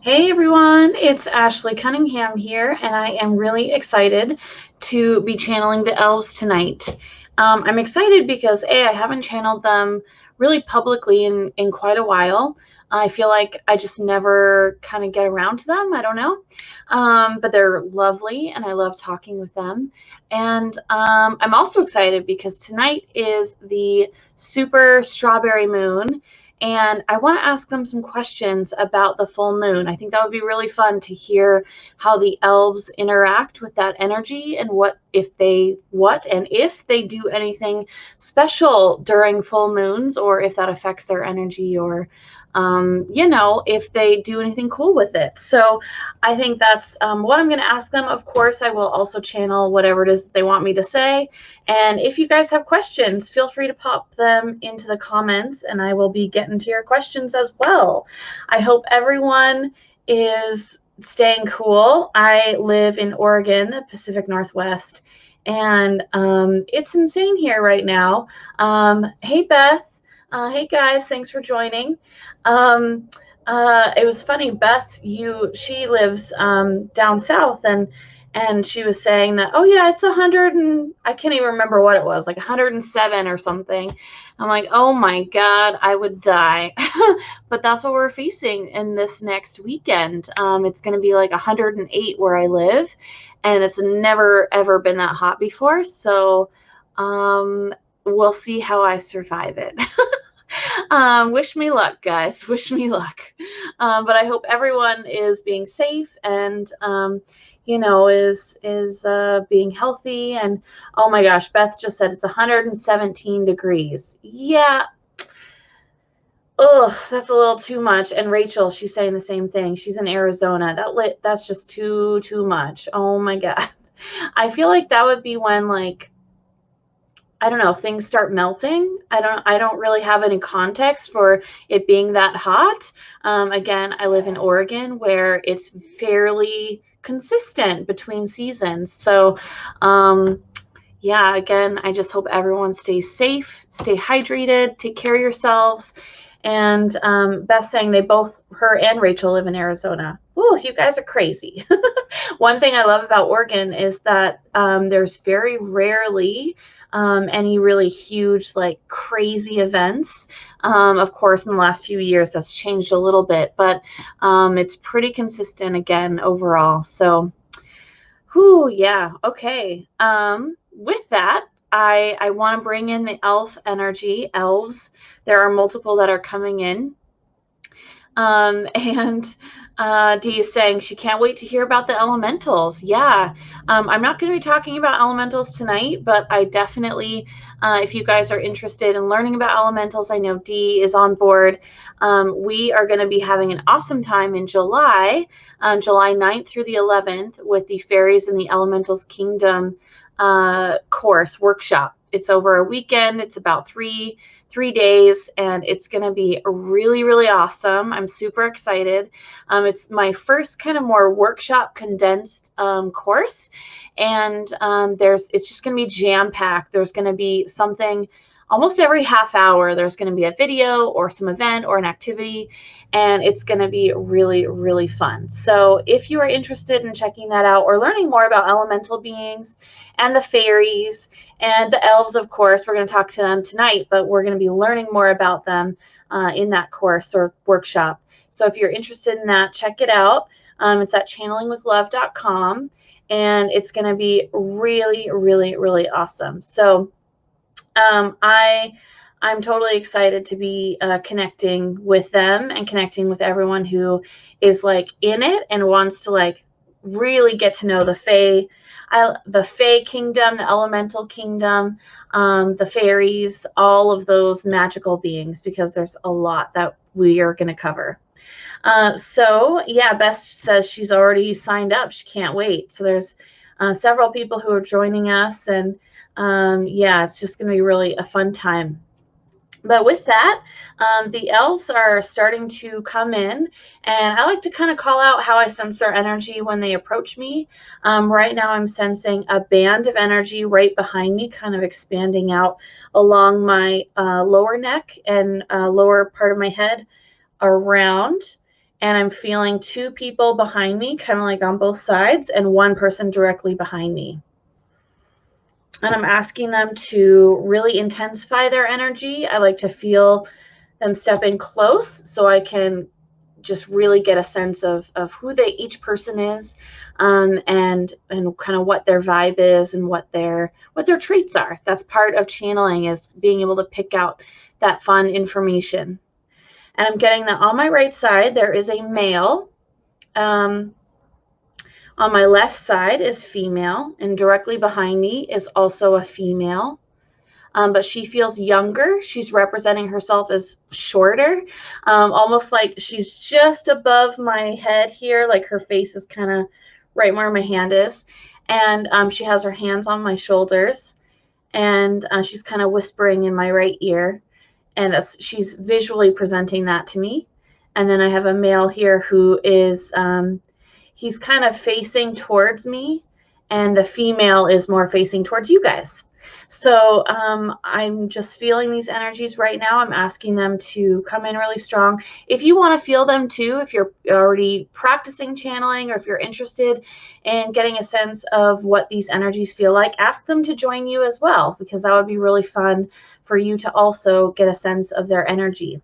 Hey everyone, it's Ashley Cunningham here, and I am really excited to be channeling the elves tonight. I'm excited because I haven't channeled them really publicly in quite a while. I feel like I just never kind of get around to them. I don't know. But they're lovely, and I love talking with them. And I'm also excited because tonight is the super strawberry moon. And I want to ask them some questions about the full moon. I think that would be really fun to hear how the elves interact with that energy and if they do anything special during full moons, or if that affects their energy, or if they do anything cool with it. So I think that's what I'm going to ask them. Of course, I will also channel whatever it is that they want me to say. And if you guys have questions, feel free to pop them into the comments, and I will be getting to your questions as well. I hope everyone is staying cool. I live in Oregon, the Pacific Northwest, and it's insane here right now. Hey, Beth. Hey guys, thanks for joining. It was funny, Beth, she lives down south, and she was saying that, oh yeah, it's 100 and I can't even remember what it was, like 107 or something. I'm like, oh my God, I would die. But that's what we're facing in this next weekend. It's going to be like 108 where I live, and it's never ever been that hot before. So we'll see how I survive it. Wish me luck, guys. Wish me luck. But I hope everyone is being safe and is being healthy. And oh my gosh, Beth just said it's 117 degrees. Yeah. Ugh, that's a little too much. And Rachel, she's saying the same thing. She's in Arizona. That's just too much. Oh my God. I feel like that would be when, like, I don't know, things start melting. I don't really have any context for it being that hot. Again, I live in Oregon, where it's fairly consistent between seasons. So yeah, again, I just hope everyone stays safe, stay hydrated, take care of yourselves. And Beth saying her and Rachel live in Arizona. Oh, you guys are crazy. One thing I love about Oregon is that there's very rarely any really huge, like, crazy events. Of course, in the last few years, that's changed a little bit, but it's pretty consistent again overall. So, yeah, okay. With that, I want to bring in the elf energy, elves. There are multiple that are coming in. And Dee is saying she can't wait to hear about the elementals. Yeah, I'm not going to be talking about elementals tonight, but I definitely, if you guys are interested in learning about elementals, I know Dee is on board. We are going to be having an awesome time in July, July 9th through the 11th, with the Fairies in the Elementals Kingdom course workshop. It's over a weekend. It's about three days, and it's going to be really, really awesome. I'm super excited. It's my first kind of more workshop condensed course, and it's just going to be jam-packed. There's going to be something almost every half hour. There's going to be a video or some event or an activity, and it's going to be really, really fun. So if you are interested in checking that out or learning more about elemental beings and the fairies and the elves, of course, we're going to talk to them tonight, but we're going to be learning more about them in that course or workshop. So if you're interested in that, check it out. It's at channelingwithlove.com, and it's going to be really, really, really awesome. So I'm totally excited to be connecting with them and connecting with everyone who is like in it and wants to like really get to know the Fae Kingdom, the Elemental Kingdom, the fairies, all of those magical beings, because there's a lot that we are going to cover. So yeah, Beth says she's already signed up. She can't wait. So there's several people who are joining us, and yeah, it's just going to be really a fun time. But with that, the elves are starting to come in, and I like to kind of call out how I sense their energy when they approach me. Right now I'm sensing a band of energy right behind me, kind of expanding out along my lower neck and lower part of my head around. And I'm feeling two people behind me, kind of like on both sides, and one person directly behind me. And I'm asking them to really intensify their energy. I like to feel them step in close so I can just really get a sense of who each person is, and kind of what their vibe is and what their traits are. That's part of channeling, is being able to pick out that fun information. And I'm getting that on my right side, there is a male. On my left side is female, and directly behind me is also a female. But she feels younger. She's representing herself as shorter, almost like she's just above my head here, like her face is kind of right where my hand is. And she has her hands on my shoulders, and she's kind of whispering in my right ear. And she's visually presenting that to me. And then I have a male here who is, he's kind of facing towards me, and the female is more facing towards you guys. So I'm just feeling these energies right now. I'm asking them to come in really strong. If you want to feel them too, if you're already practicing channeling, or if you're interested in getting a sense of what these energies feel like, ask them to join you as well, because that would be really fun for you to also get a sense of their energy.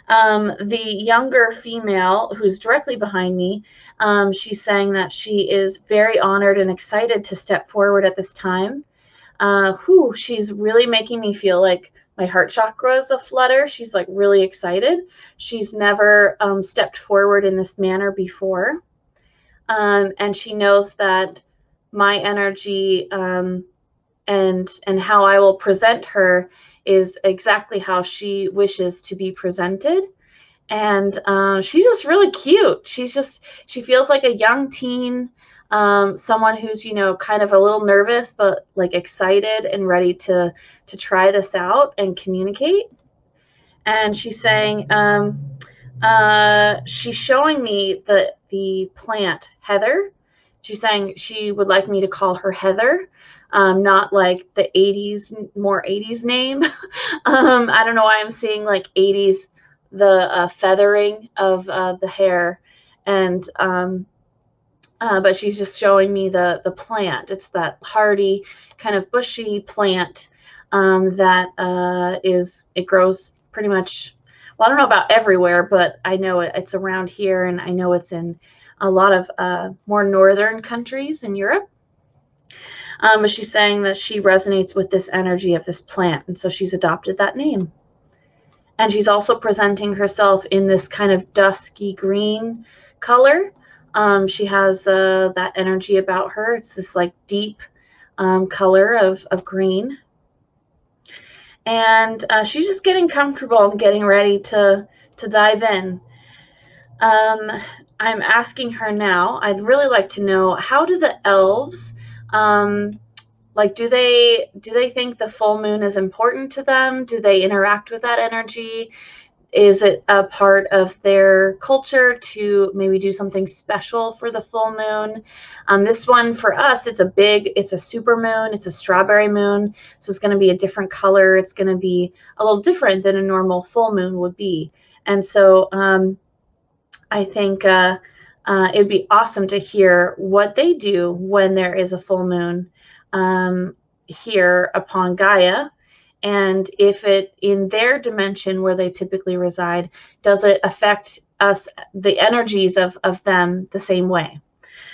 The younger female who's directly behind me, she's saying that she is very honored and excited to step forward at this time. She's really making me feel like my heart chakra is aflutter. She's like really excited. She's never stepped forward in this manner before. And she knows that my energy and how I will present her is exactly how she wishes to be presented. And she's just really cute. She feels like a young teen, someone who's, kind of a little nervous, but like excited and ready to try this out and communicate. And she's saying, she's showing me the plant Heather. She's saying she would like me to call her Heather, not like the 80s, more 80s name. I don't know why I'm seeing like 80s, the feathering of the hair, and but she's just showing me the plant. It's that hardy kind of bushy plant that it grows pretty much, well, I don't know about everywhere, but I know it's around here, and I know it's in a lot of more northern countries in Europe. But she's saying that she resonates with this energy of this plant, and so she's adopted that name. And she's also presenting herself in this kind of dusky green color. She has that energy about her. It's this like deep color of green. And she's just getting comfortable and getting ready to dive in. I'm asking her now, I'd really like to know, how do the elves, like, do they think the full moon is important to them? Do they interact with that energy? Is it a part of their culture to maybe do something special for the full moon? This one for us, it's a super moon. It's a strawberry moon. So it's going to be a different color. It's going to be a little different than a normal full moon would be. And so I think it'd be awesome to hear what they do when there is a full moon here upon Gaia. And if it, in their dimension where they typically reside, does it affect us, the energies of them, the same way?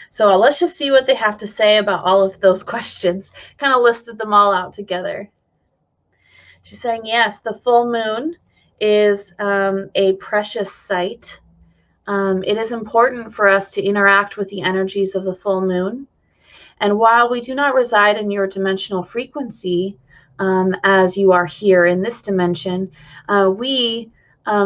So let's just see what they have to say about all of those questions. Kind of listed them all out together. She's saying, yes, the full moon is a precious sight. It is important for us to interact with the energies of the full moon. And while we do not reside in your dimensional frequency, as you are here in this dimension, we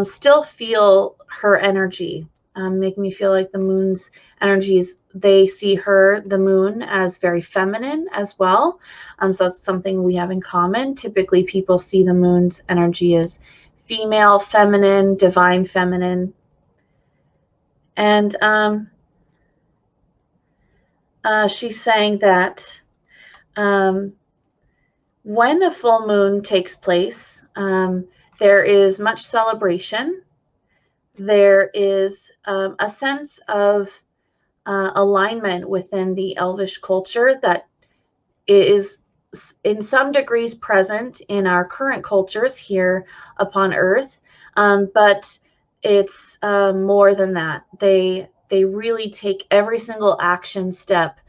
still feel her energy, making me feel like the moon's energies, they see her, the moon, as very feminine as well. So that's something we have in common. Typically, people see the moon's energy as female, feminine, divine feminine. And she's saying that when a full moon takes place, there is much celebration. There is a sense of alignment within the Elvish culture that is in some degrees present in our current cultures here upon Earth, but it's more than that. They really take every single action step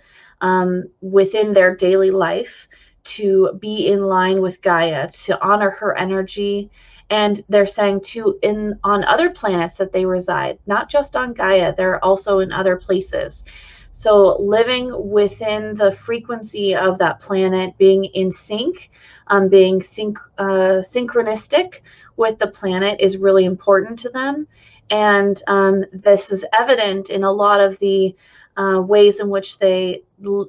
within their daily life to be in line with Gaia, to honor her energy. And they're saying too, on other planets that they reside, not just on Gaia, they're also in other places. So living within the frequency of that planet, being in sync, being synchronistic with the planet is really important to them. And this is evident in a lot of the ways in which they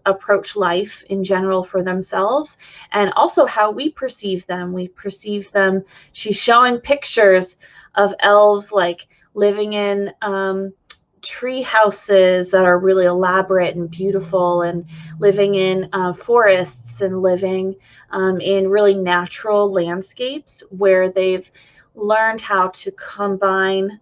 approach life in general for themselves, and also how we perceive them. We perceive them, she's showing pictures of elves like living in tree houses that are really elaborate and beautiful, and living in forests, and living in really natural landscapes where they've learned how to combine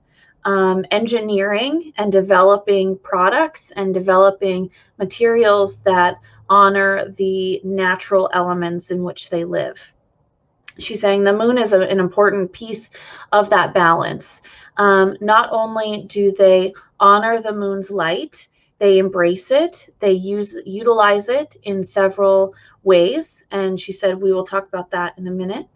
engineering and developing products and developing materials that honor the natural elements in which they live. She's saying the moon is an important piece of that balance. Not only do they honor the moon's light, they embrace it, they utilize it in several ways. And she said we will talk about that in a minute.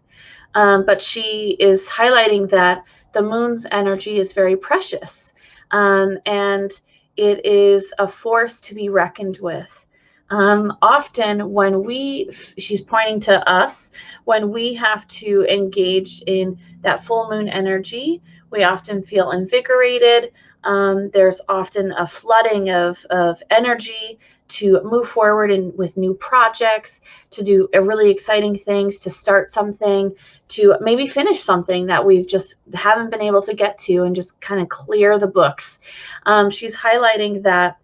But she is highlighting that the moon's energy is very precious, and it is a force to be reckoned with. Often when she's pointing to us, when we have to engage in that full moon energy, we often feel invigorated. There's often a flooding of energy to move forward with new projects, to do really exciting things, to start something, to maybe finish something that we've just haven't been able to get to, and just kind of clear the books. She's highlighting that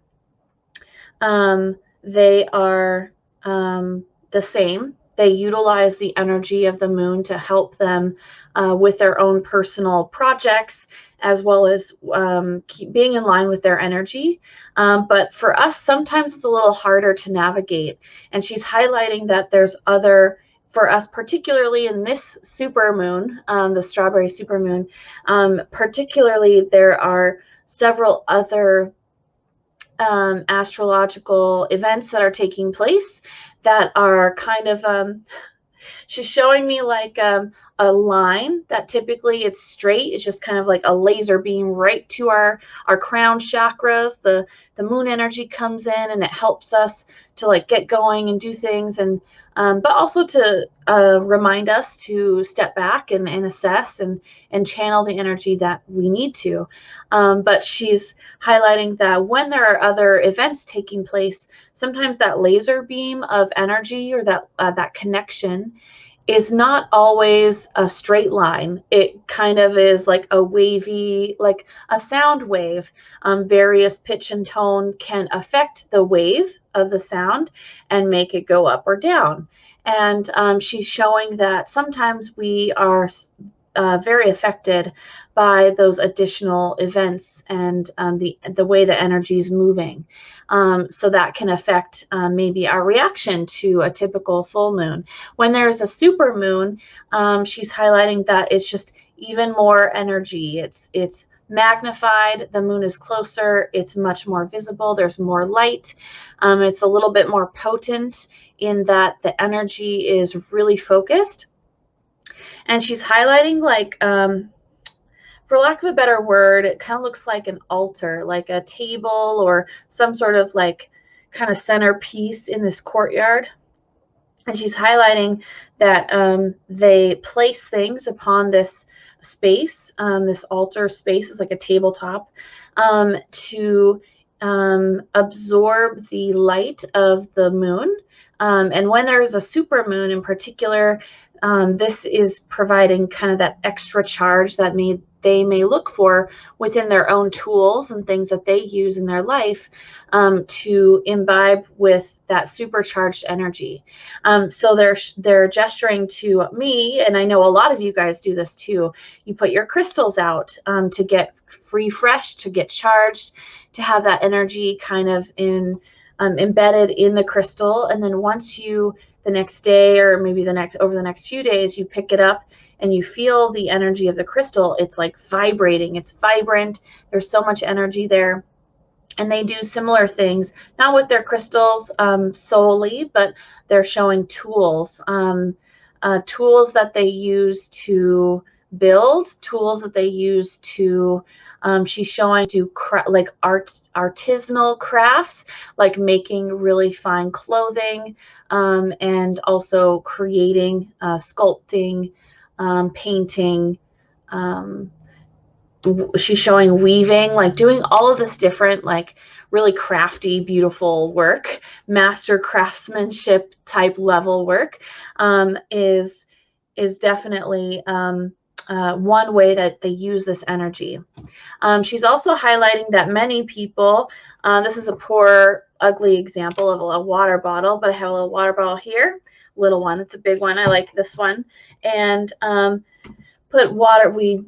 they are the same. They utilize the energy of the moon to help them with their own personal projects, as well as keep being in line with their energy. But for us, sometimes it's a little harder to navigate. And she's highlighting that there's other, for us, particularly in this supermoon, the strawberry supermoon, particularly there are several other astrological events that are taking place that are kind of she's showing me like a line that typically it's straight. It's just kind of like a laser beam right to our crown chakras. The moon energy comes in and it helps us to like get going and do things, and but also to remind us to step back and assess and channel the energy that we need to. But she's highlighting that when there are other events taking place, sometimes that laser beam of energy or that connection is not always a straight line. It kind of is like a wavy, like a sound wave. Various pitch and tone can affect the wave of the sound and make it go up or down. And she's showing that sometimes we are very affected by those additional events and the way the energy is moving. So that can affect maybe our reaction to a typical full moon. When there's a super moon, she's highlighting that it's just even more energy. It's magnified. The moon is closer. It's much more visible. There's more light. It's a little bit more potent in that the energy is really focused. And she's highlighting like, for lack of a better word, it kind of looks like an altar, like a table or some sort of like kind of centerpiece in this courtyard. And she's highlighting that they place things upon this space. This altar space is like a tabletop to absorb the light of the moon. And when there's a super moon in particular, this is providing kind of that extra charge that they may look for within their own tools and things that they use in their life to imbibe with that supercharged energy. So they're gesturing to me, and I know a lot of you guys do this too. You put your crystals out to get refreshed, to get charged, to have that energy kind of embedded in the crystal. And then once you, the next day or maybe over the next few days, you pick it up and you feel the energy of the crystal, it's like vibrating, it's vibrant, there's so much energy there. And they do similar things, not with their crystals solely, but they're showing tools, tools that they use to build, tools that they use to, she's showing do like artisanal crafts, like making really fine clothing, and also creating, sculpting, painting. She's showing weaving, like doing all of this different, like really crafty, beautiful work, master craftsmanship type level work, is definitely one way that they use this energy. She's also highlighting that many people, this is a poor, ugly example of a water bottle, but I have a little water bottle here, little one, it's a big one, I like this one, and put water, we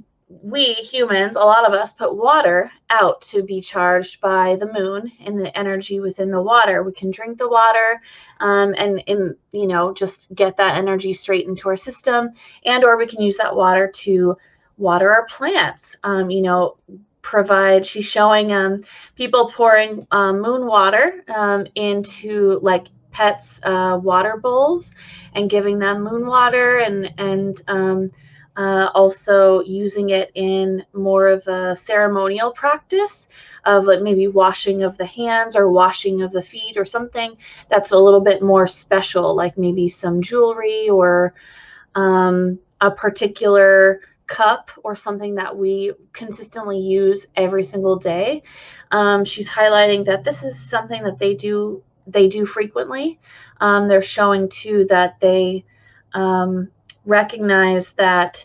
humans, a lot of us, put water out to be charged by the moon and the energy within the water. We can drink the water and you know, just get that energy straight into our system, and or we can use that water to water our plants. You know, provide, she's showing people pouring moon water into like pets' water bowls and giving them moon water, and also using it in more of a ceremonial practice of like maybe washing of the hands or washing of the feet or something that's a little bit more special, like maybe some jewelry or a particular cup or something that we consistently use every single day. She's highlighting that this is something that they do frequently. They're showing too that they recognize that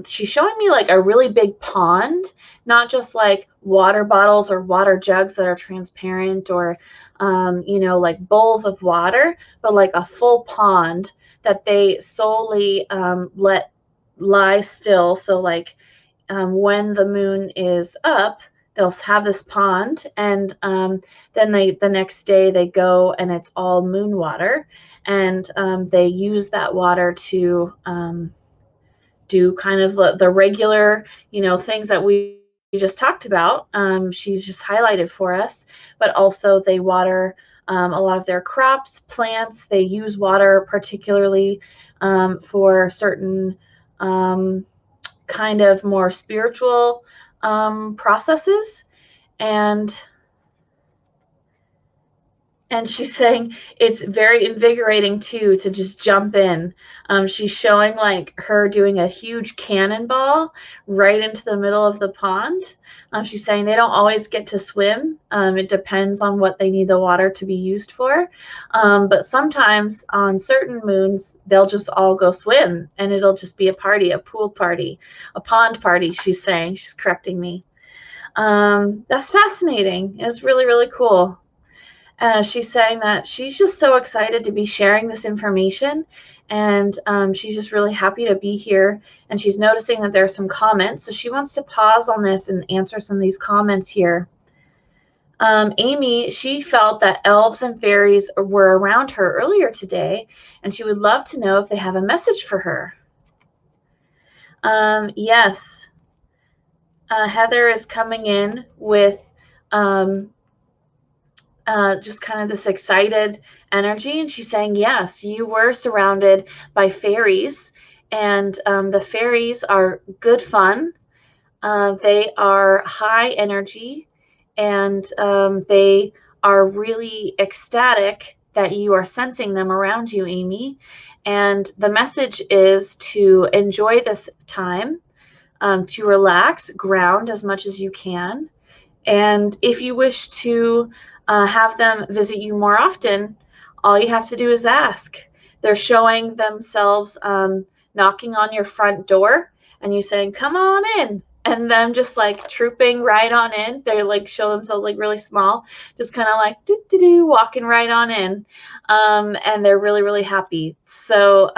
she's showing me like a really big pond, not just like water bottles or water jugs that are transparent or you know, like bowls of water, but like a full pond that they solely let lie still. So like when the moon is up, they'll have this pond, and then the next day they go and it's all moon water, and they use that water to do kind of the regular, you know, things that we just talked about. She's just highlighted for us, but also they water a lot of their crops, plants. They use water particularly for certain kind of more spiritual processes. And she's saying it's very invigorating too to just jump in. She's showing like her doing a huge cannonball right into the middle of the pond. She's saying they don't always get to swim. It depends on what they need the water to be used for. But sometimes on certain moons, they'll just all go swim and it'll just be a party, a pool party, a pond party, she's saying. She's correcting me. That's fascinating. It's really, really cool. She's saying that she's just so excited to be sharing this information, and she's just really happy to be here. And she's noticing that there are some comments, so she wants to pause on this and answer some of these comments here. Amy, she felt that elves and fairies were around her earlier today, and she would love to know if they have a message for her. Yes. Heather is coming in with just kind of this excited energy, and she's saying, yes, you were surrounded by fairies, and the fairies are good fun. They are high energy, and they are really ecstatic that you are sensing them around you, Amy. And the message is to enjoy this time, to relax, ground as much as you can. And if you wish to have them visit you more often, all you have to do is ask. They're showing themselves knocking on your front door and you saying, come on in, and them just like trooping right on in. They like show themselves like really small, just kind of like do walking right on in, and they're really, really happy. So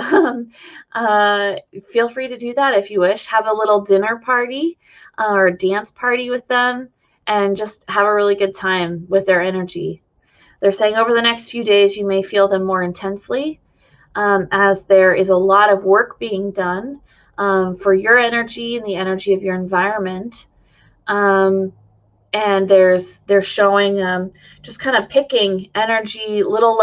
feel free to do that if you wish. Have a little dinner party or a dance party with them, and just have a really good time with their energy. They're saying over the next few days, you may feel them more intensely, as there is a lot of work being done for your energy and the energy of your environment. And they're showing just kind of picking energy, little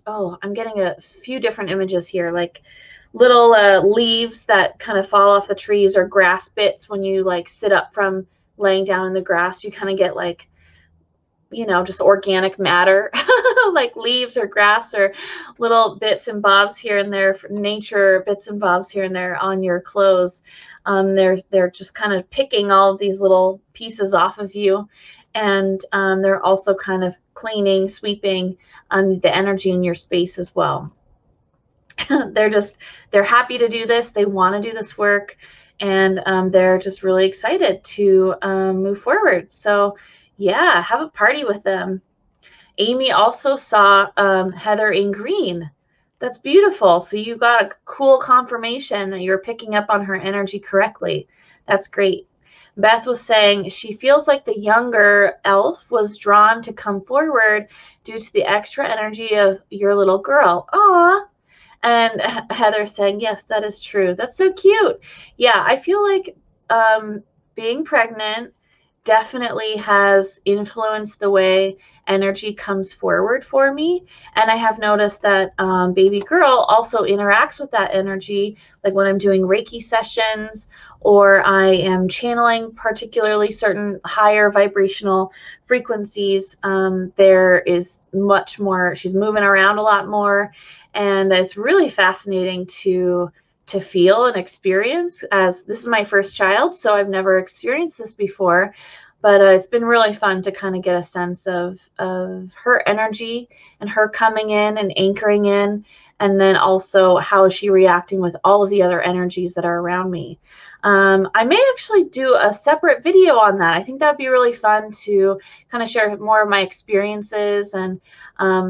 oh, I'm getting a few different images here, like little leaves that kind of fall off the trees, or grass bits. When you like sit up from laying down in the grass, you kind of get like, just organic matter, like leaves or grass or little bits and bobs here and there, nature bits and bobs here and there on your clothes. They're just kind of picking all of these little pieces off of you, and they're also kind of cleaning, sweeping the energy in your space as well. They're happy to do this. They want to do this work, and they're just really excited to move forward. So yeah, have a party with them. Amy also saw Heather in green. That's beautiful. So you got a cool confirmation that you're picking up on her energy correctly. That's great. Beth was saying she feels like the younger elf was drawn to come forward due to the extra energy of your little girl. Aw. And Heather saying, yes, that is true. That's so cute. Yeah, I feel like being pregnant definitely has influenced the way energy comes forward for me. And I have noticed that baby girl also interacts with that energy, like when I'm doing Reiki sessions, or I am channeling particularly certain higher vibrational frequencies. There is much more, she's moving around a lot more, and it's really fascinating to feel and experience, as this is my first child, so I've never experienced this before. But it's been really fun to kind of get a sense of her energy and her coming in and anchoring in, and then also how is she reacting with all of the other energies that are around me. I may actually do a separate video on that. I think that would be really fun to kind of share more of my experiences and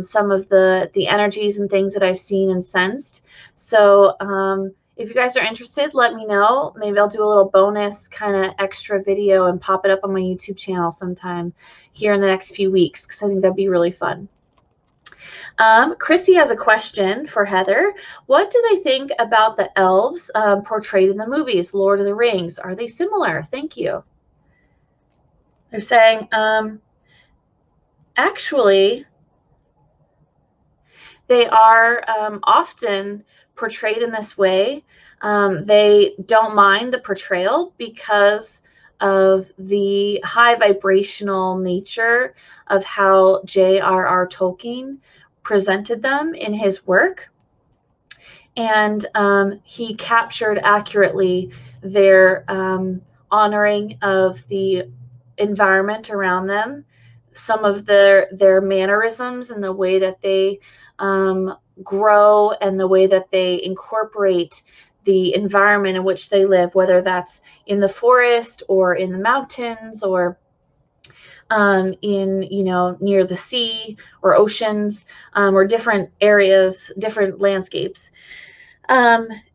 some of the energies and things that I've seen and sensed. So if you guys are interested, let me know. Maybe I'll do a little bonus kind of extra video and pop it up on my YouTube channel sometime here in the next few weeks, because I think that'd be really fun. Chrissy has a question for Heather. What do they think about the elves portrayed in the movies, Lord of the Rings? Are they similar? Thank you. They're saying, actually, they are often portrayed in this way. They don't mind the portrayal because of the high vibrational nature of how J.R.R. Tolkien presented them in his work. And he captured accurately their honoring of the environment around them, some of their mannerisms and the way that they grow and the way that they incorporate the environment in which they live, whether that's in the forest or in the mountains or in, near the sea or oceans, or different areas, different landscapes.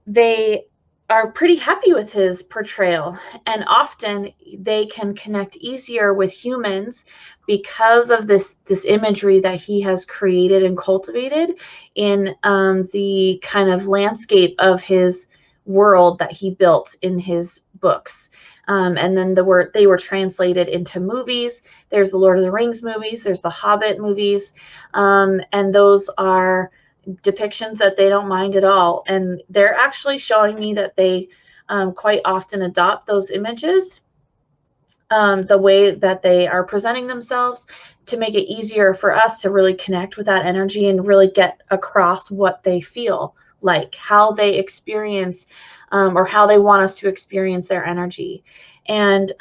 They are pretty happy with his portrayal, and often they can connect easier with humans because of this imagery that he has created and cultivated in the kind of landscape of his world that he built in his books. And then they were translated into movies. There's the Lord of the Rings movies, there's the Hobbit movies, and those are depictions that they don't mind at all. And they're actually showing me that they quite often adopt those images, the way that they are presenting themselves, to make it easier for us to really connect with that energy and really get across what they feel like, how they experience or how they want us to experience their energy. And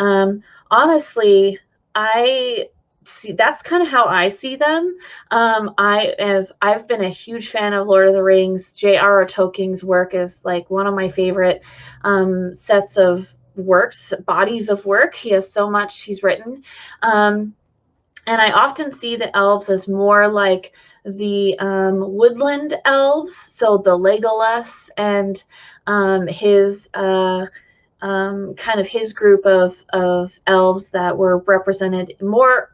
honestly, that's kind of how I see them. I've been a huge fan of Lord of the Rings. J.R.R. Tolkien's work is like one of my favorite sets of works, bodies of work. He has so much he's written. And I often see the elves as more like the woodland elves, so the Legolas and his kind of his group of elves that were represented more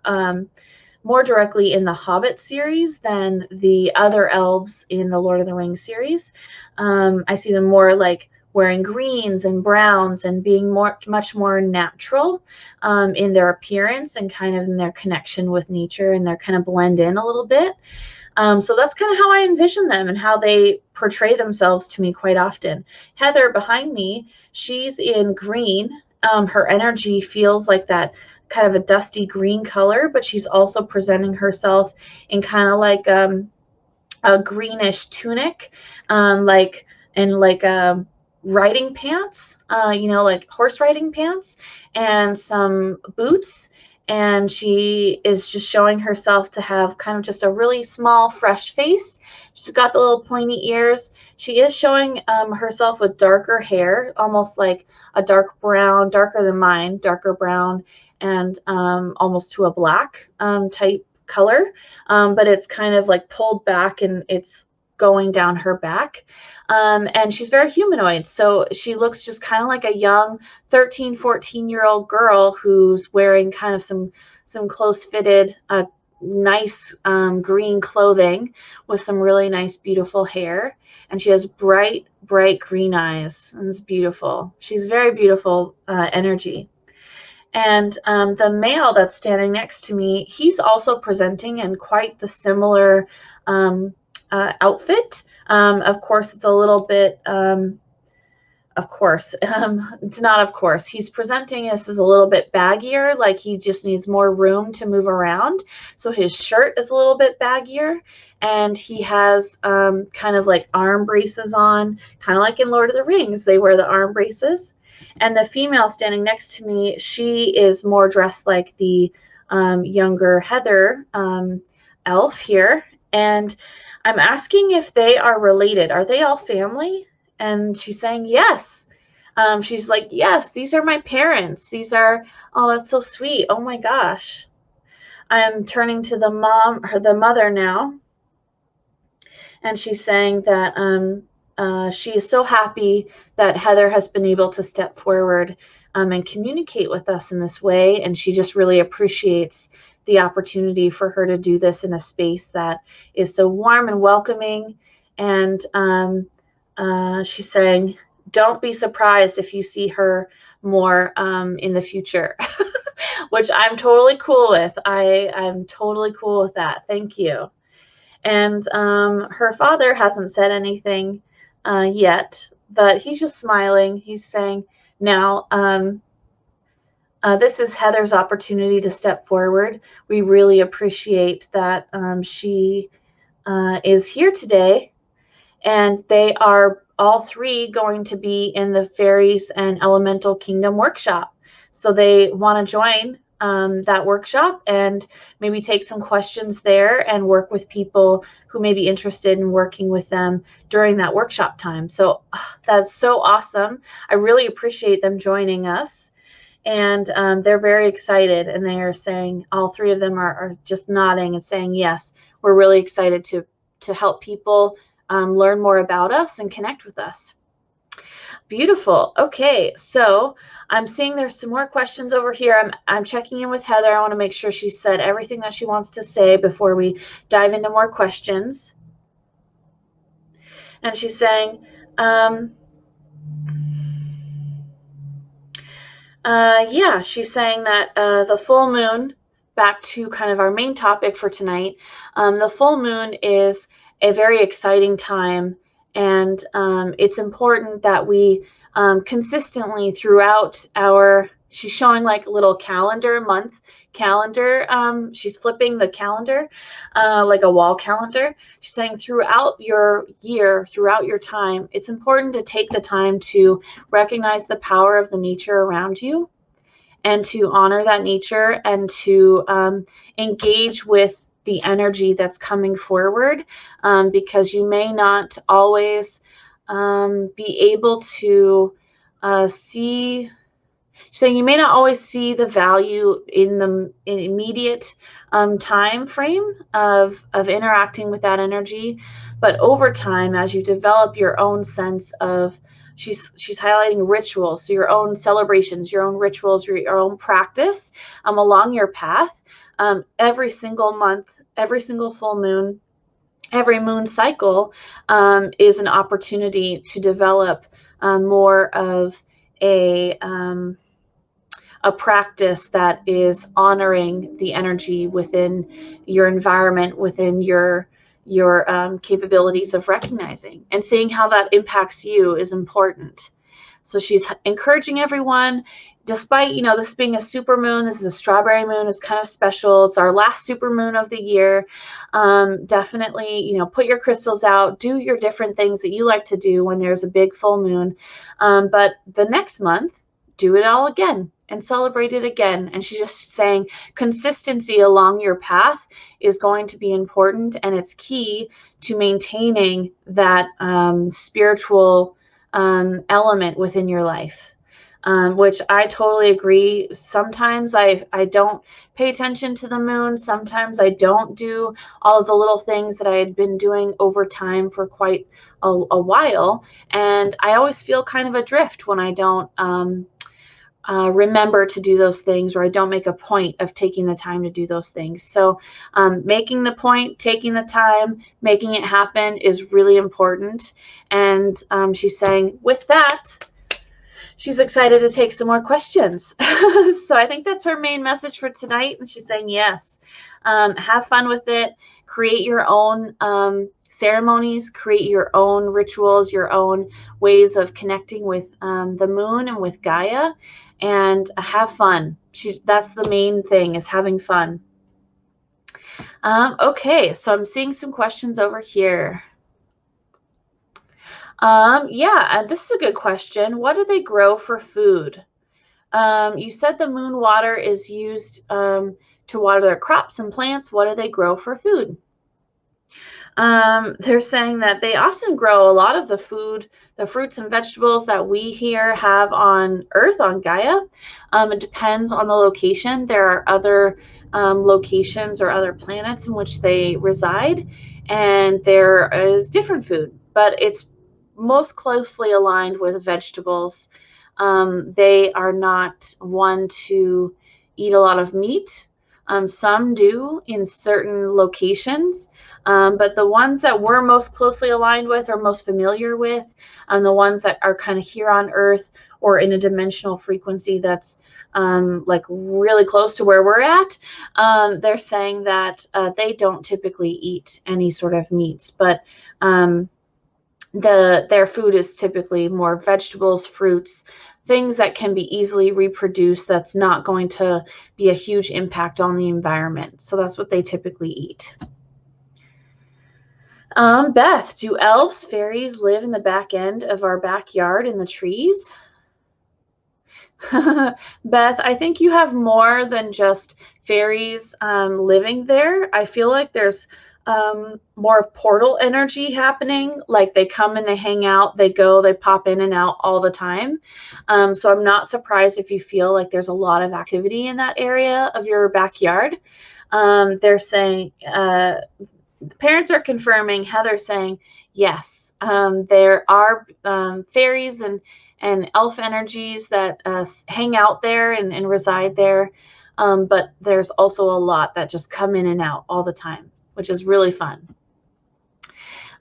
directly in the Hobbit series than the other elves in the Lord of the Rings series. I see them more like wearing greens and browns and being much more natural in their appearance and kind of in their connection with nature, and they're kind of blend in a little bit. So that's kind of how I envision them and how they portray themselves to me quite often. Heather behind me, she's in green. Her energy feels like that kind of a dusty green color, but she's also presenting herself in kind of like a greenish tunic, like riding pants, like horse riding pants, and some boots. And she is just showing herself to have kind of just a really small, fresh face. She's got the little pointy ears. She is showing herself with darker hair, almost like a dark brown, darker than mine, darker brown, and almost to a black type color. But it's kind of like pulled back and it's going down her back. And she's very humanoid. So she looks just kind of like a young 13, 14-year-old girl who's wearing kind of some close-fitted, nice green clothing with some really nice, beautiful hair. And she has bright, bright green eyes. And it's beautiful. She's very beautiful energy. And the male that's standing next to me, he's also presenting in quite the similar outfit. Of course, it's a little bit, it's not of course. He's presenting us as a little bit baggier, like he just needs more room to move around. So his shirt is a little bit baggier, and he has kind of like arm braces on, kind of like in Lord of the Rings, they wear the arm braces. And the female standing next to me, she is more dressed like the younger Heather elf here. And I'm asking if they are related. Are they all family? And she's saying yes. She's like, yes, these are my parents. These are, oh, that's so sweet. Oh my gosh. I'm turning to the mother now. And she's saying that she is so happy that Heather has been able to step forward and communicate with us in this way. And she just really appreciates the opportunity for her to do this in a space that is so warm and welcoming. And she's saying, don't be surprised if you see her more in the future, which I'm totally cool with. I'm totally cool with that. Thank you. And her father hasn't said anything yet, but he's just smiling. He's saying, now, this is Heather's opportunity to step forward. We really appreciate that she is here today, and they are all three going to be in the Fairies and Elemental Kingdom workshop. So they want to join that workshop and maybe take some questions there and work with people who may be interested in working with them during that workshop time. So that's so awesome. I really appreciate them joining us. And they're very excited, and they are saying, all three of them are just nodding and saying, yes, we're really excited to help people learn more about us and connect with us. Beautiful. Okay, so I'm seeing there's some more questions over here. I'm checking in with Heather. I want to make sure she said everything that she wants to say before we dive into more questions. And she's saying, yeah, she's saying that the full moon, back to kind of our main topic for tonight, the full moon is a very exciting time, and it's important that we consistently throughout our, she's showing like a little month calendar, she's flipping the calendar like a wall calendar. She's saying throughout your year, throughout your time, it's important to take the time to recognize the power of the nature around you and to honor that nature and to engage with the energy that's coming forward, because you may not always be able to see. So you may not always see the value in the immediate time frame of interacting with that energy, but over time, as you develop your own sense of, she's highlighting rituals, so your own celebrations, your own rituals, your own practice along your path. Every single month, every single full moon, every moon cycle is an opportunity to develop more of a practice that is honoring the energy within your environment, within your capabilities of recognizing and seeing how that impacts you is important. So she's encouraging everyone, despite, you know, this being a super moon, this is a strawberry moon, it's kind of special. It's our last super moon of the year. Definitely, you know, put your crystals out, do your different things that you like to do when there's a big full moon. But the next month, do it all again and celebrate it again. And she's just saying consistency along your path is going to be important, and it's key to maintaining that spiritual element within your life, which I totally agree. Sometimes I don't pay attention to the moon. Sometimes I don't do all of the little things that I had been doing over time for quite a while, and I always feel kind of adrift when I don't remember to do those things, or I don't make a point of taking the time to do those things. So making the point, taking the time, making it happen is really important. And she's saying with that, she's excited to take some more questions. So I think that's her main message for tonight. And she's saying, yes, have fun with it. Create your own ceremonies, create your own rituals, your own ways of connecting with the moon and with Gaia, and have fun. That's the main thing, is having fun. Okay, so I'm seeing some questions over here. Yeah, this is a good question. What do they grow for food? You said the moon water is used to water their crops and plants. What do they grow for food? They're saying that they often grow a lot of the food, the fruits and vegetables that we here have on Earth, on Gaia. It depends on the location. There are other locations or other planets in which they reside, and there is different food, but it's most closely aligned with vegetables. They are not one to eat a lot of meat. Some do in certain locations, But the ones that we're most closely aligned with or most familiar with, the ones that are kind of here on Earth or in a dimensional frequency that's like really close to where we're at, they're saying that they don't typically eat any sort of meats, but their food is typically more vegetables, fruits, things that can be easily reproduced, that's not going to be a huge impact on the environment. So that's what they typically eat. Beth, do elves, fairies live in the back end of our backyard in the trees? Beth, I think you have more than just fairies living there. I feel like there's more portal energy happening. Like they come and they hang out, they go, they pop in and out all the time. So I'm not surprised if you feel like there's a lot of activity in that area of your backyard. They're saying, parents are confirming, Heather's saying, yes, there are fairies and elf energies that hang out there and reside there. But there's also a lot that just come in and out all the time, which is really fun.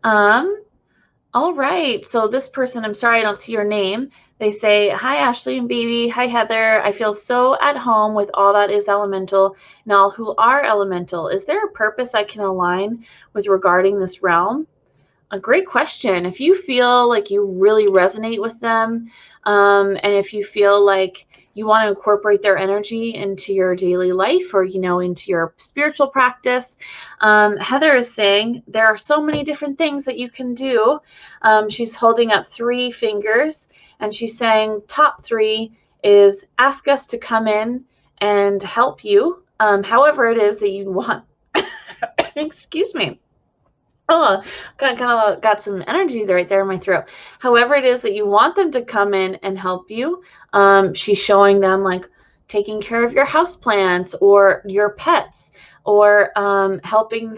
All right, so this person, I'm sorry I don't see your name. They say, hi, Ashley and baby. Hi, Heather. I feel so at home with all that is elemental and all who are elemental. Is there a purpose I can align with regarding this realm? A great question. If you feel like you really resonate with them, and if you feel like you want to incorporate their energy into your daily life or, into your spiritual practice, Heather is saying there are so many different things that you can do. She's holding up 3 fingers and she's saying top 3 is ask us to come in and help you, however it is that you want. Excuse me. Oh, kind of got some energy right there in my throat. However it is that you want them to come in and help you, she's showing them like taking care of your houseplants or your pets, or helping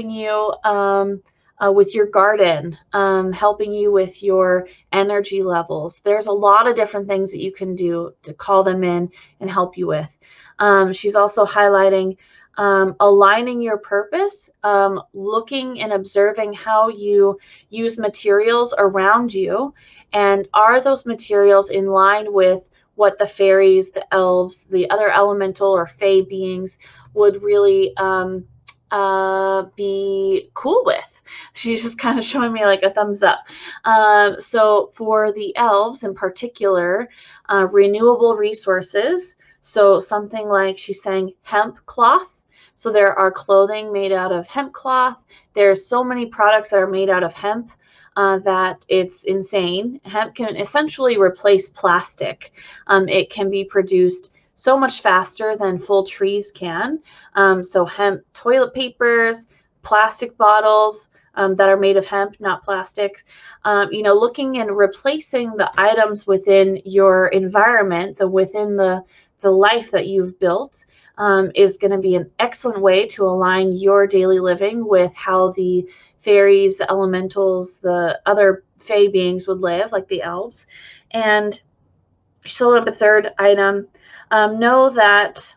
you with your garden, helping you with your energy levels. There's a lot of different things that you can do to call them in and help you with. She's also highlighting aligning your purpose, looking and observing how you use materials around you, and are those materials in line with what the fairies, the elves, the other elemental or fae beings would really be cool with. She's just kind of showing me like a thumbs up. So for the elves in particular, renewable resources. So something like she's saying hemp cloth. So there are clothing made out of hemp cloth. There's so many products that are made out of hemp that it's insane. Hemp can essentially replace plastic. It can be produced so much faster than full trees can. So hemp toilet papers, plastic bottles that are made of hemp, not plastic. Looking and replacing the items within your environment, within the life that you've built, is going to be an excellent way to align your daily living with how the fairies, the elementals, the other fae beings would live, like the elves. And showing up a 3rd item, know that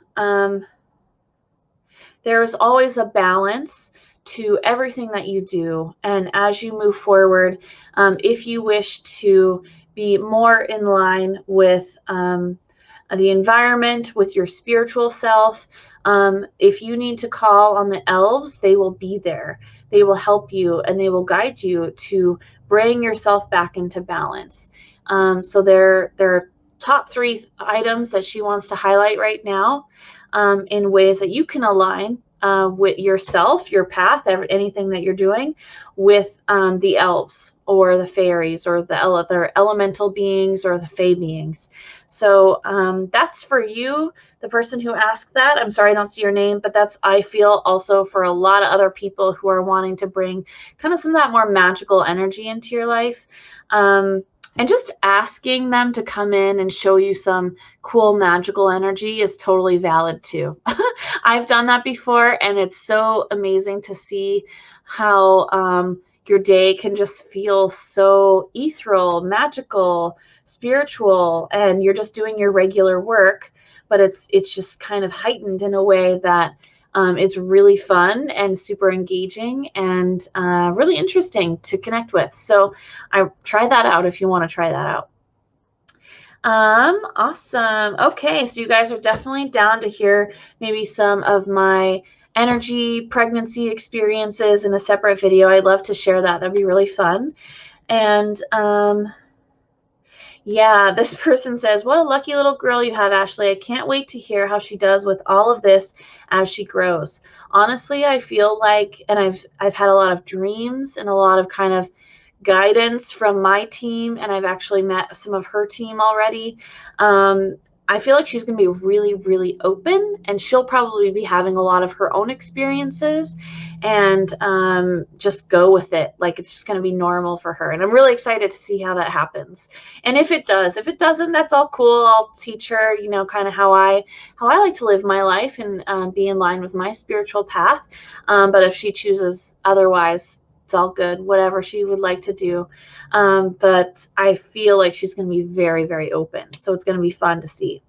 there is always a balance to everything that you do. And as you move forward, if you wish to be more in line with the environment, with your spiritual self, if you need to call on the elves, they will be there. They will help you and they will guide you to bring yourself back into balance. So there are top 3 items that she wants to highlight right now, in ways that you can align with yourself, your path, anything that you're doing with the elves or the fairies or the elemental beings or the fae beings. So that's for you, the person who asked that. I'm sorry I don't see your name, but that's, I feel, also for a lot of other people who are wanting to bring kind of some of that more magical energy into your life. And just asking them to come in and show you some cool magical energy is totally valid too. I've done that before, and it's so amazing to see how your day can just feel so ethereal, magical, spiritual, and you're just doing your regular work, but it's just kind of heightened in a way that is really fun and super engaging and really interesting to connect with. So try that out if you want to try that out. Awesome. Okay, so you guys are definitely down to hear maybe some of my energy pregnancy experiences in a separate video. I'd love to share that. That'd be really fun. And yeah, this person says, what a lucky little girl you have, Ashley. I can't wait to hear how she does with all of this as she grows. Honestly, I feel like, and I've had a lot of dreams and a lot of kind of guidance from my team, and I've actually met some of her team already. I feel like she's going to be really, really open, and she'll probably be having a lot of her own experiences and just go with it. Like it's just going to be normal for her. And I'm really excited to see how that happens. And if it does, if it doesn't, that's all cool. I'll teach her, you know, kind of how I like to live my life and be in line with my spiritual path. But if she chooses otherwise, it's all good, whatever she would like to do. But I feel like she's going to be very, very open. So it's going to be fun to see.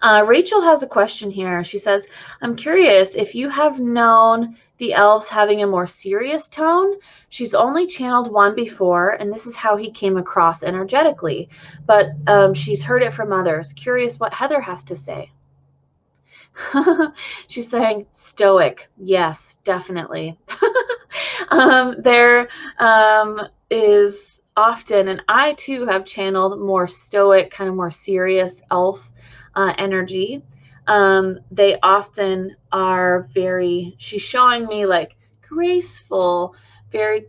Rachel has a question here. She says, I'm curious if you have known the elves having a more serious tone. She's only channeled one before, and this is how he came across energetically. But she's heard it from others. Curious what Heather has to say. She's saying stoic. Yes, definitely. There is often, and I too have channeled more stoic, kind of more serious elf energy. They often are very, she's showing me like graceful, very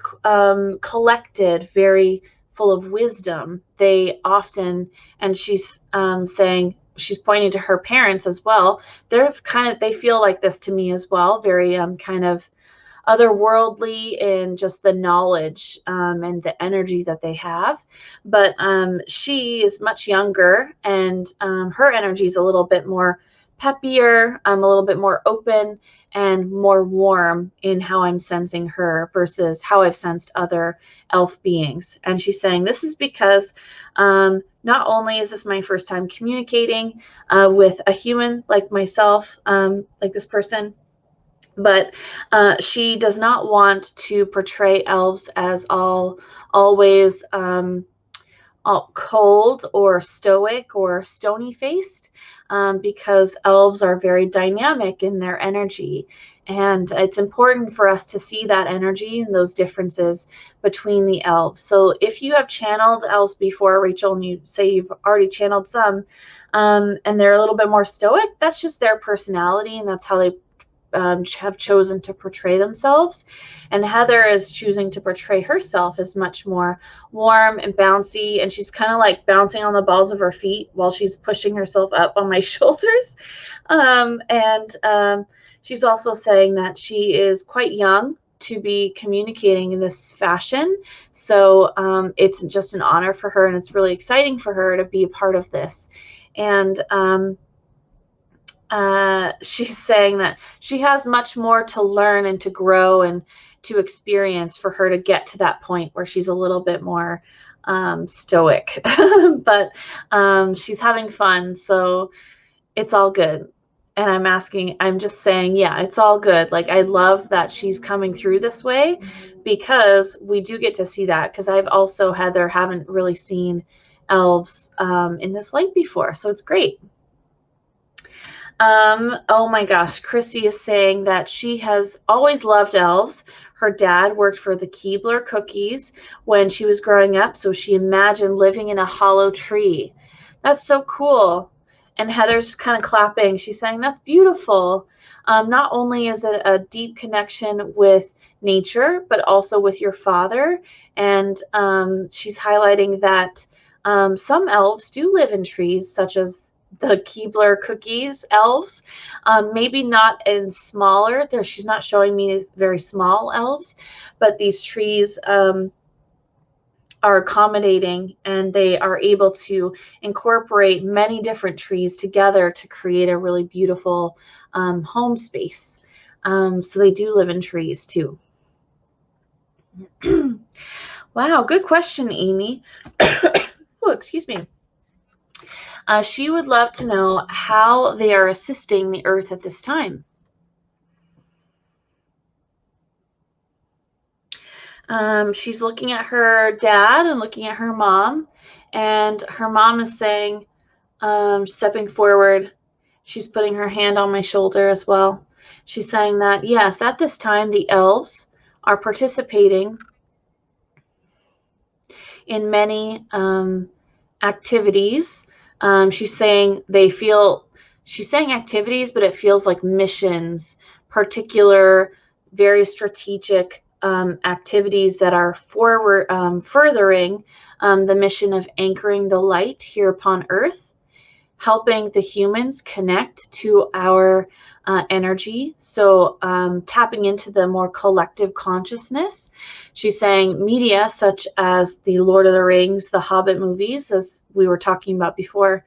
collected, very full of wisdom. They often, and she's saying, she's pointing to her parents as well. They feel like this to me as well, very kind of otherworldly in just the knowledge and the energy that they have. But she is much younger, and her energy is a little bit more peppier, a little bit more open and more warm in how I'm sensing her versus how I've sensed other elf beings. And she's saying this is because not only is this my first time communicating with a human like myself, like this person, but she does not want to portray elves as always all cold or stoic or stony faced, because elves are very dynamic in their energy, and it's important for us to see that energy and those differences between the elves. So if you have channeled elves before, Rachel, and you say you've already channeled some, and they're a little bit more stoic, that's just their personality, and that's how they have chosen to portray themselves. And Heather is choosing to portray herself as much more warm and bouncy, and she's kind of like bouncing on the balls of her feet while she's pushing herself up on my shoulders. She's also saying that she is quite young to be communicating in this fashion. So it's just an honor for her, and it's really exciting for her to be a part of this. And she's saying that she has much more to learn and to grow and to experience for her to get to that point where she's a little bit more stoic. But she's having fun, so it's all good. And I'm just saying, yeah, it's all good. Like, I love that she's coming through this way, because we do get to see that, because I've also, Heather, haven't really seen elves in this light before, so it's great. Oh my gosh, Chrissy is saying that she has always loved elves. Her dad worked for the Keebler cookies when she was growing up, so she imagined living in a hollow tree. That's so cool. And Heather's kind of clapping. She's saying that's beautiful. Not only is it a deep connection with nature, but also with your father. And she's highlighting that some elves do live in trees, such as the Keebler cookies elves, maybe not in smaller. She's not showing me very small elves, but these trees are accommodating, and they are able to incorporate many different trees together to create a really beautiful home space. So they do live in trees too. Wow, good question, Amy. Oh, excuse me. She would love to know how they are assisting the earth at this time. She's looking at her dad and looking at her mom, and her mom is saying, stepping forward, she's putting her hand on my shoulder as well. She's saying that, yes, at this time, the elves are participating in many activities. She's saying she's saying activities, but it feels like missions, particular, very strategic activities that are furthering the mission of anchoring the light here upon Earth, helping the humans connect to our energy. So tapping into the more collective consciousness. She's saying media such as the Lord of the Rings, the Hobbit movies, as we were talking about before,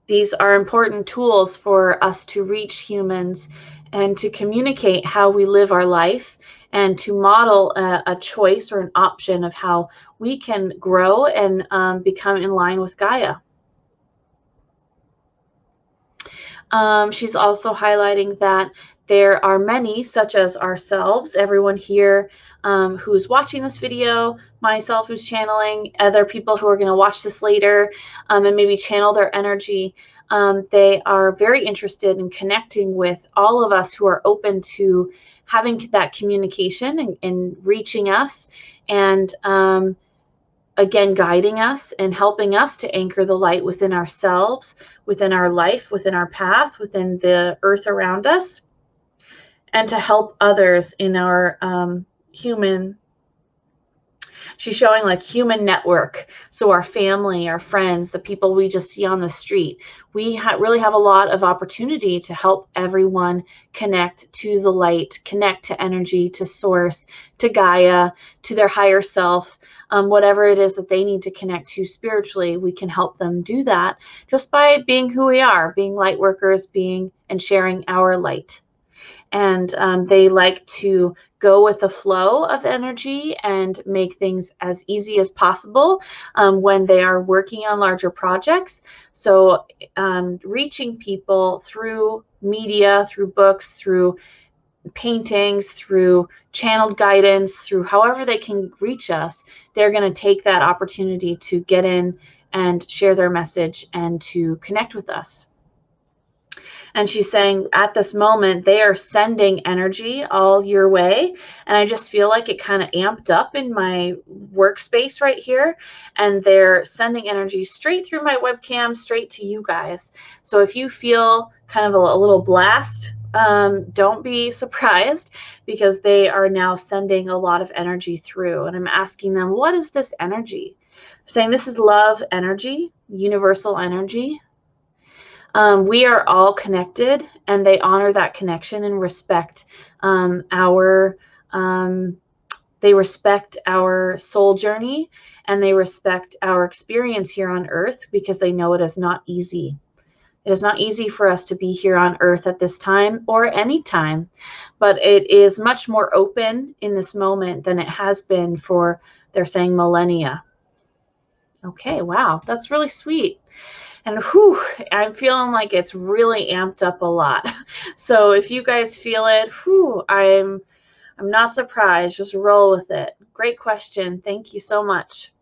these are important tools for us to reach humans and to communicate how we live our life and to model a choice or an option of how we can grow and become in line with Gaia. She's also highlighting that there are many, such as ourselves, everyone here who's watching this video, myself who's channeling, other people who are going to watch this later and maybe channel their energy. They are very interested in connecting with all of us who are open to having that communication and reaching us and again, guiding us and helping us to anchor the light within ourselves, within our life, within our path, within the earth around us, and to help others in our human. She's showing like human network. So our family, our friends, the people we just see on the street, we really have a lot of opportunity to help everyone connect to the light, connect to energy, to source, to Gaia, to their higher self. Whatever it is that they need to connect to spiritually, we can help them do that just by being who we are, being light workers, being and sharing our light. And they like to go with the flow of energy and make things as easy as possible when they are working on larger projects. So reaching people through media, through books, through paintings, through channeled guidance, through however they can reach us, they're going to take that opportunity to get in and share their message and to connect with us. And she's saying at this moment, they are sending energy all your way. And I just feel like it kind of amped up in my workspace right here. And they're sending energy straight through my webcam, straight to you guys. So if you feel kind of a little blast, don't be surprised, because they are now sending a lot of energy through. And I'm asking them, what is this energy? Saying this is love energy, universal energy. We are all connected, and they honor that connection and respect they respect our soul journey, and they respect our experience here on Earth, because they know it is not easy. It is not easy for us to be here on Earth at this time or any time, but it is much more open in this moment than it has been for, they're saying, millennia. Okay, wow, that's really sweet. And whew, I'm feeling like it's really amped up a lot. So if you guys feel it, whew, I'm not surprised. Just roll with it. Great question. Thank you so much.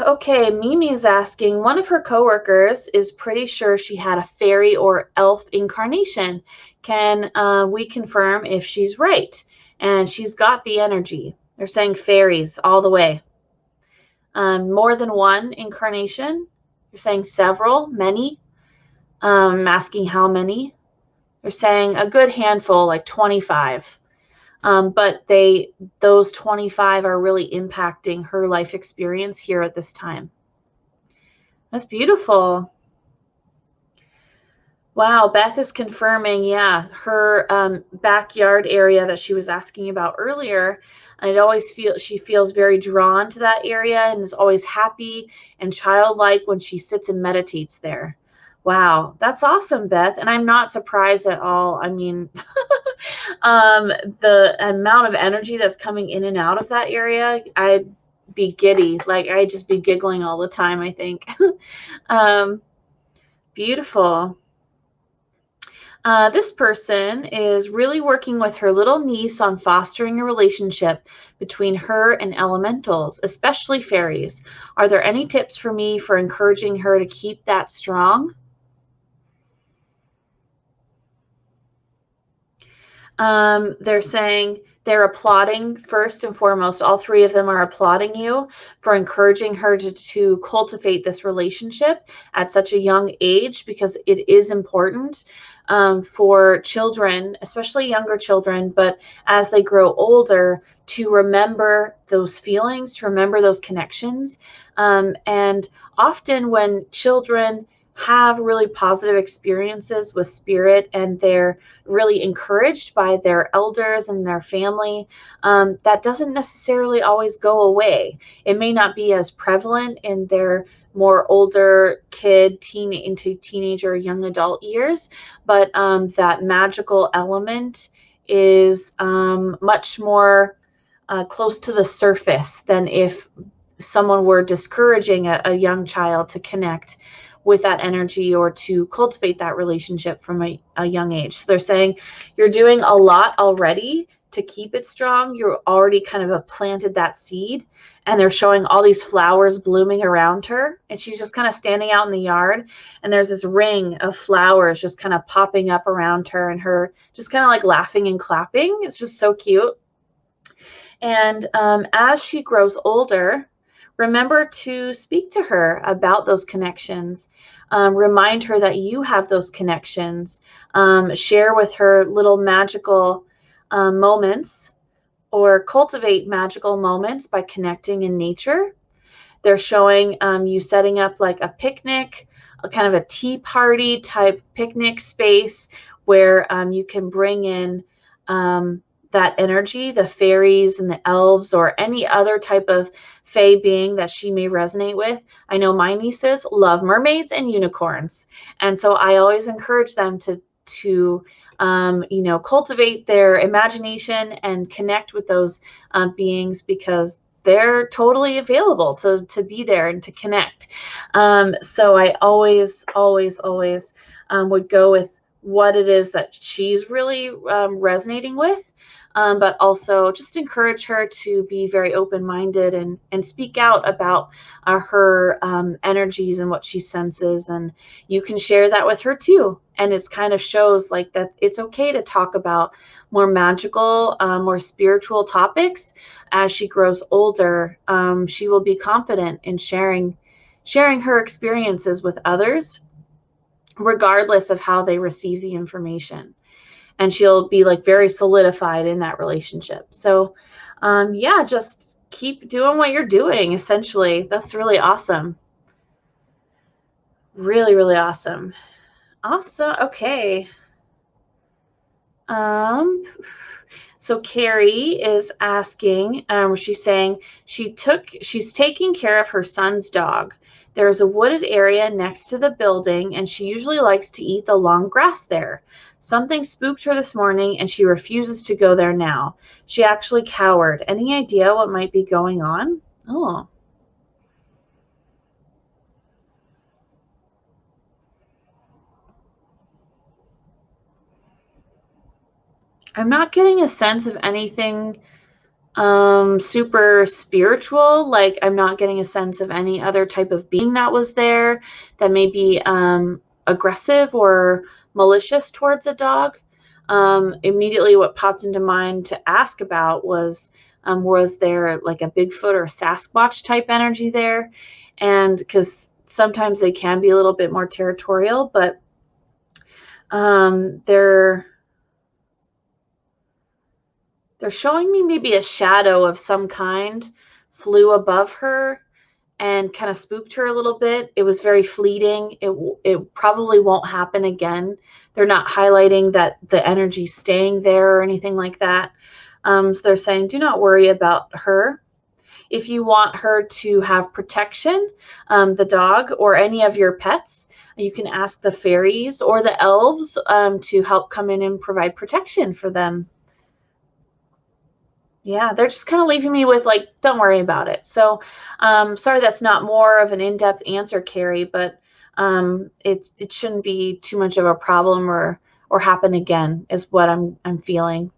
Okay, Mimi's asking, one of her coworkers is pretty sure she had a fairy or elf incarnation. Can we confirm if she's right? And she's got the energy. They're saying fairies all the way. More than one incarnation. They're saying several, many. I'm asking how many. They're saying a good handful, like 25. But those 25 are really impacting her life experience here at this time. That's beautiful. Wow, Beth is confirming, yeah, her backyard area that she was asking about earlier. She feels very drawn to that area and is always happy and childlike when she sits and meditates there. Wow, that's awesome, Beth. And I'm not surprised at all. I mean, the amount of energy that's coming in and out of that area, I'd be giddy. Like, I'd just be giggling all the time, I think. Beautiful. This person is really working with her little niece on fostering a relationship between her and elementals, especially fairies. Are there any tips for me for encouraging her to keep that strong? They're saying they're applauding first and foremost. All three of them are applauding you for encouraging her to cultivate this relationship at such a young age, because it is important for children, especially younger children, but as they grow older, to remember those feelings, to remember those connections. And often when children have really positive experiences with spirit and they're really encouraged by their elders and their family, that doesn't necessarily always go away. It may not be as prevalent in their more older kid, teen into teenager, young adult years, but that magical element is much more close to the surface than if someone were discouraging a young child to connect with that energy or to cultivate that relationship from a young age. So they're saying you're doing a lot already to keep it strong. You're already kind of planted that seed, and they're showing all these flowers blooming around her, and she's just kind of standing out in the yard, and there's this ring of flowers just kind of popping up around her, and her just kind of like laughing and clapping. It's just so cute. And as she grows older, remember to speak to her about those connections. Remind her that you have those connections. Share with her little magical moments, or cultivate magical moments by connecting in nature. They're showing you setting up like a picnic, a kind of a tea party type picnic space where you can bring in that energy, the fairies and the elves, or any other type of fae being that she may resonate with. I know my nieces love mermaids and unicorns, and so I always encourage them to cultivate their imagination and connect with those beings, because they're totally available to be there and to connect. So I always would go with what it is that she's really resonating with, but also just encourage her to be very open-minded and speak out about her energies and what she senses. And you can share that with her too. And it kind of shows like that it's okay to talk about more magical, more spiritual topics. As she grows older, she will be confident in sharing her experiences with others, regardless of how they receive the information. And she'll be like very solidified in that relationship. So yeah, just keep doing what you're doing, essentially. That's really awesome. Really, really awesome. Awesome. Okay. So Carrie is asking, she's saying she's taking care of her son's dog. There's a wooded area next to the building, and she usually likes to eat the long grass there. Something spooked her this morning, and she refuses to go there now. She actually cowered. Any idea what might be going on? Oh. I'm not getting a sense of anything super spiritual. Like, I'm not getting a sense of any other type of being that was there that may be aggressive or malicious towards a dog. Immediately what popped into mind to ask about was there like a Bigfoot or a Sasquatch type energy there? And because sometimes they can be a little bit more territorial, but they're showing me maybe a shadow of some kind flew above her and kind of spooked her a little bit. It was very fleeting. It probably won't happen again. They're not highlighting that the energy's staying there or anything like that. So they're saying, do not worry about her. If you want her to have protection, the dog or any of your pets, you can ask the fairies or the elves to help come in and provide protection for them. Yeah, they're just kind of leaving me with like, don't worry about it. So sorry that's not more of an in-depth answer, Carrie, but it shouldn't be too much of a problem or happen again is what I'm feeling.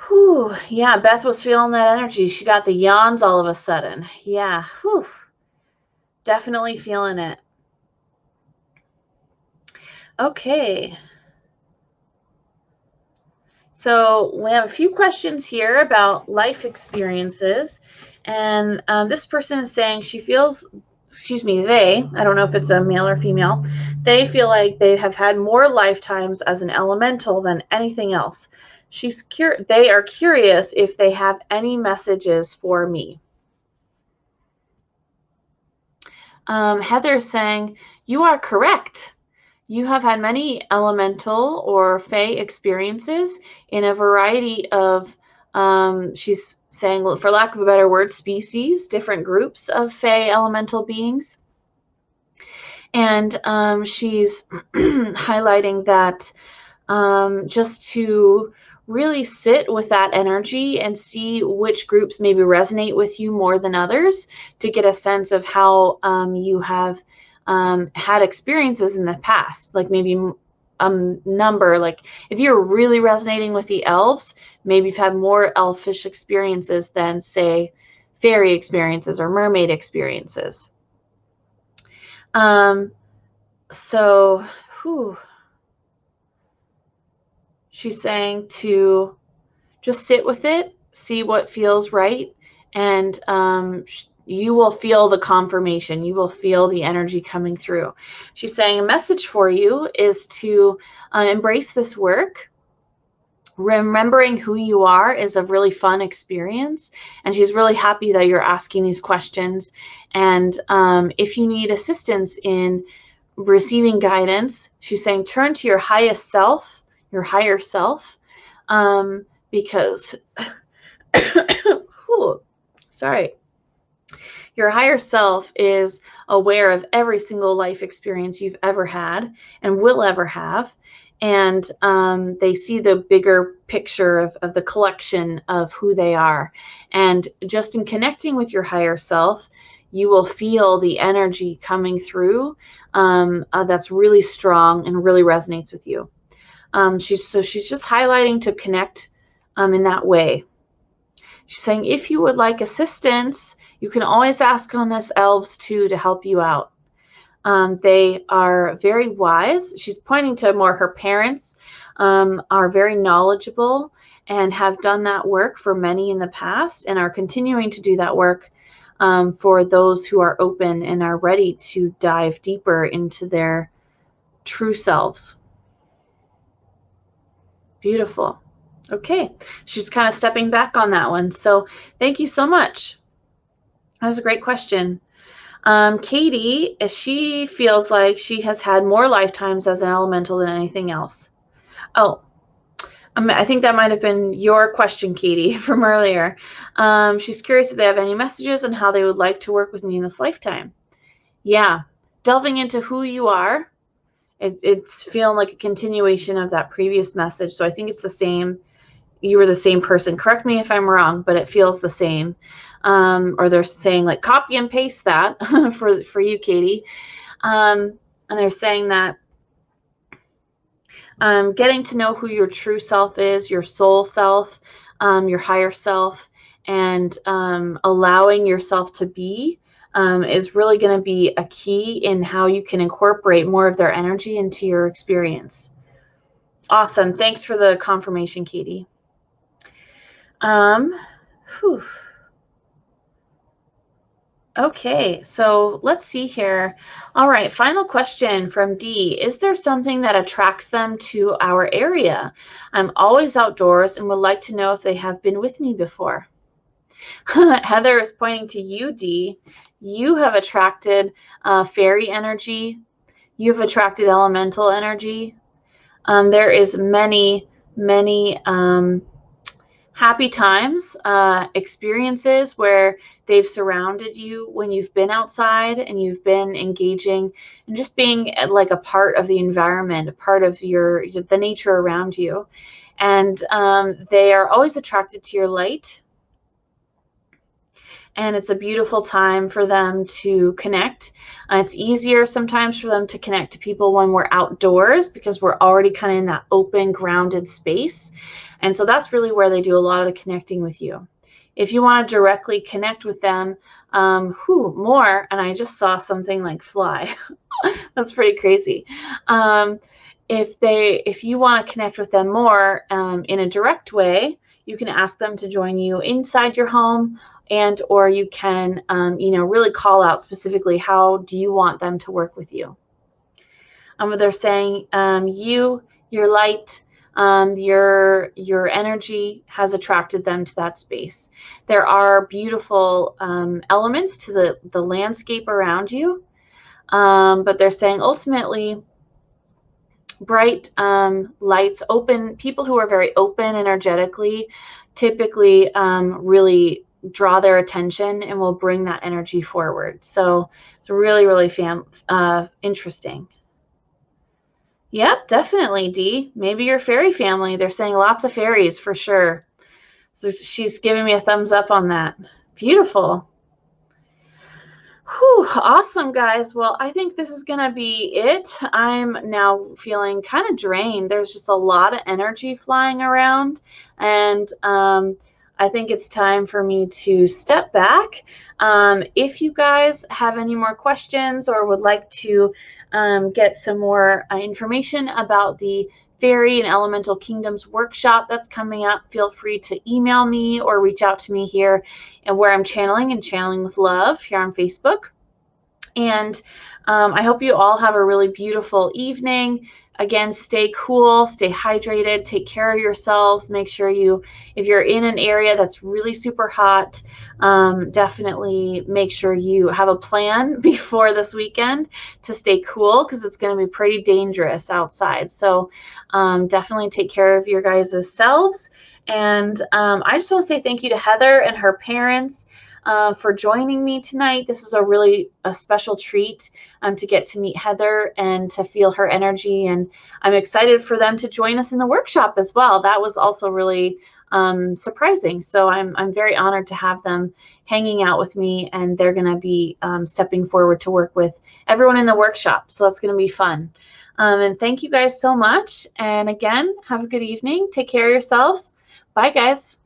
Whew, yeah, Beth was feeling that energy. She got the yawns all of a sudden. Yeah, whew, definitely feeling it. Okay. So we have a few questions here about life experiences. And this person is saying she feels, they, I don't know if it's a male or female, they feel like they have had more lifetimes as an elemental than anything else. They are curious if they have any messages for me. Heather's saying, you are correct. You have had many elemental or fae experiences in a variety of, she's saying, for lack of a better word, species, different groups of fae elemental beings. And she's highlighting that just to really sit with that energy and see which groups maybe resonate with you more than others, to get a sense of how you have had experiences in the past, like maybe a number, like if you're really resonating with the elves, maybe you've had more elfish experiences than, say, fairy experiences or mermaid experiences. So, she's saying to just sit with it, see what feels right, and you will feel the confirmation. You will feel the energy coming through. She's saying a message for you is to embrace this work. Remembering who you are is a really fun experience, and she's really happy that you're asking these questions. And if you need assistance in receiving guidance, she's saying turn to your highest self, your higher self, because sorry, your higher self is aware of every single life experience you've ever had and will ever have, and they see the bigger picture of the collection of who they are. And just in connecting with your higher self, you will feel the energy coming through that's really strong and really resonates with you. She's just highlighting to connect in that way. She's saying if you would like assistance, you can always ask on this elves too to help you out. They are very wise. She's pointing to more her parents are very knowledgeable and have done that work for many in the past and are continuing to do that work for those who are open and are ready to dive deeper into their true selves. Beautiful. Okay, she's kind of stepping back on that one. So thank you so much. That was a great question. Katie, she feels like she has had more lifetimes as an elemental than anything else. Oh, I think that might have been your question, Katie, from earlier. She's curious if they have any messages and how they would like to work with me in this lifetime. Yeah, delving into who you are. It's feeling like a continuation of that previous message. So I think it's the same. You were the same person. Correct me if I'm wrong, but it feels the same. Or they're saying like copy and paste that for you, Katie. And they're saying that getting to know who your true self is, your soul self, your higher self, and allowing yourself to be is really going to be a key in how you can incorporate more of their energy into your experience. Awesome. Thanks for the confirmation, Katie. Okay, so let's see here. All right, final question from D. Is there something that attracts them to our area? I'm always outdoors and would like to know if they have been with me before. Heather is pointing to you, D. You have attracted fairy energy. You've attracted elemental energy. There is many happy times, experiences where they've surrounded you when you've been outside and you've been engaging and just being like a part of the environment, a part of the nature around you. And they are always attracted to your light. and it's a beautiful time for them to connect. It's easier sometimes for them to connect to people when we're outdoors because we're already kind of in that open, grounded space. And so that's really where they do a lot of the connecting with you. If you want to directly connect with them, more, and I just saw something like fly. That's pretty crazy. If you want to connect with them more in a direct way, you can ask them to join you inside your home, and or you can really call out specifically how do you want them to work with you. They're saying your light, your energy has attracted them to that space. There are beautiful elements to the landscape around you, but they're saying ultimately bright lights, open people who are very open energetically typically really draw their attention and will bring that energy forward. So it's really, really interesting. Yep, definitely, Dee. Maybe your fairy family. They're saying lots of fairies for sure. So she's giving me a thumbs up on that. Beautiful. Whew, awesome, guys. Well, I think this is going to be it. I'm now feeling kind of drained. There's just a lot of energy flying around, and I think it's time for me to step back. If you guys have any more questions or would like to get some more information about the Fairy and Elemental Kingdoms workshop that's coming up, feel free to email me or reach out to me here and where I'm channeling and channeling with love here on Facebook. And I hope you all have a really beautiful evening. Again, stay cool, stay hydrated, take care of yourselves. Make sure if you're in an area that's really super hot, definitely make sure you have a plan before this weekend to stay cool because it's going to be pretty dangerous outside. So definitely take care of your guys' selves. And I just want to say thank you to Heather and her parents for joining me tonight. This was a special treat to get to meet Heather and to feel her energy, and I'm excited for them to join us in the workshop as well. That was also really surprising. So I'm very honored to have them hanging out with me, and they're going to be stepping forward to work with everyone in the workshop. So that's going to be fun. And thank you guys so much. And again, have a good evening. Take care of yourselves. Bye, guys.